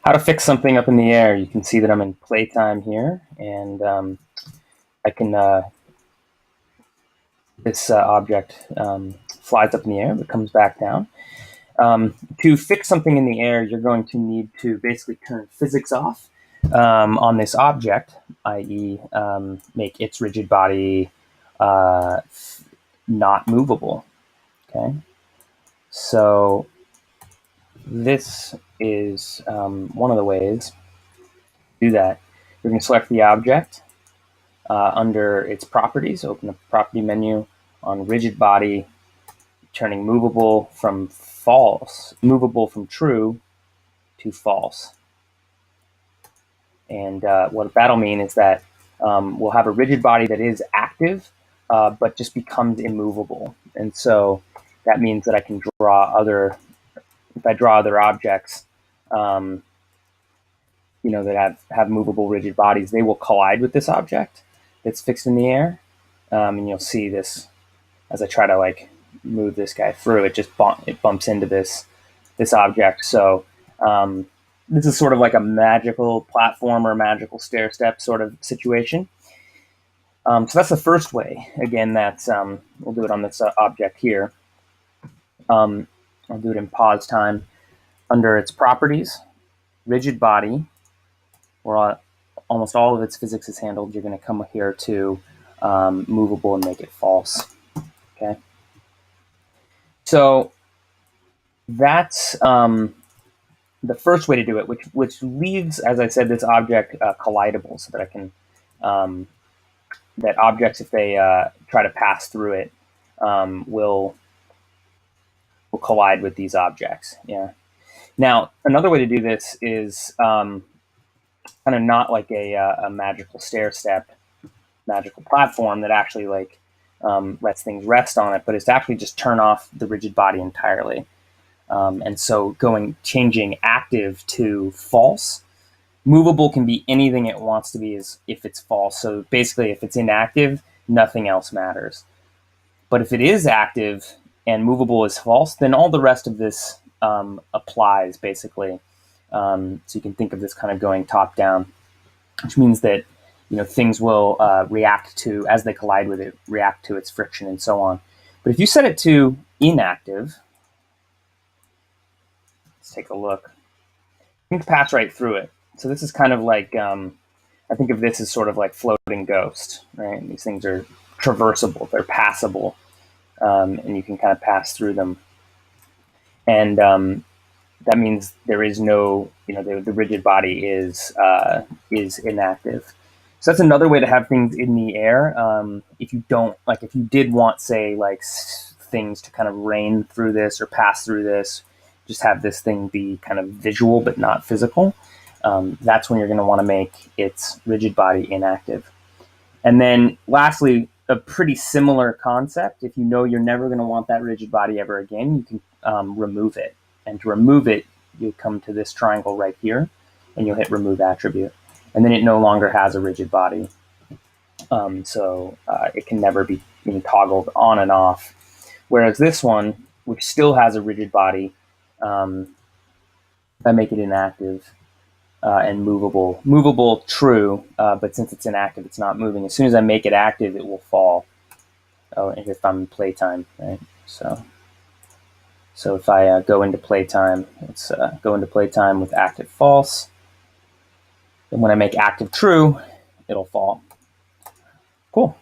How to fix something up in the air. You can see that I'm in playtime here, and I can this object flies up in the air, but comes back down. To fix something in the air, you're going to need to basically turn physics off on this object, i.e., make its rigid body not movable. Okay, so this is one of the ways to do that. You're going to select the object under its properties, open the property menu on rigid body, turning movable from true to false. And what that'll mean is that we'll have a rigid body that is active, but just becomes immovable. And so that means that I can if I draw other objects, that have movable rigid bodies, they will collide with this object that's fixed in the air. And you'll see this as I try to move this guy through. It bumps into this object. So this is sort of like a magical platform or magical stair step sort of situation. So that's the first way. Again, that's we'll do it on this object here. I'll do it in pause time. Under its properties, rigid body, where almost all of its physics is handled, you're going to come here to movable and make it false. Okay. So that's the first way to do it, which leaves, as I said, this object collidable, so that I can that objects, if they try to pass through it, will collide with these objects. Yeah. Now, another way to do this is kind of not like a magical stair step, magical platform that actually lets things rest on it, but it's to actually just turn off the rigid body entirely. And so changing active to false. Movable can be anything it wants to be if it's false. So basically, if it's inactive, nothing else matters. But if it is active and movable is false, then all the rest of this applies, basically. So you can think of this kind of going top down, which means that things will react to, as they collide with it, react to its friction and so on. But if you set it to inactive, let's take a look. You can pass right through it. So this is kind of like, I think of this as sort of like floating ghost, right? These things are traversable, they're passable, and you can kind of pass through them. And that means there is no, the rigid body is inactive. So that's another way to have things in the air. If you did want, say, things to kind of rain through this or pass through this, just have this thing be kind of visual but not physical. That's when you're going to want to make its rigid body inactive. And then lastly, a pretty similar concept. If you know you're never going to want that rigid body ever again, you can remove it. And to remove it, you come to this triangle right here, and you'll hit remove attribute. And then it no longer has a rigid body. So it can never be toggled on and off. Whereas this one, which still has a rigid body, I make it inactive and movable. Movable, true, but since it's inactive, it's not moving. As soon as I make it active, it will fall. Oh, and if I'm in playtime, right? So if I go into playtime, let's go into playtime with active false. And when I make active true, it'll fall. Cool.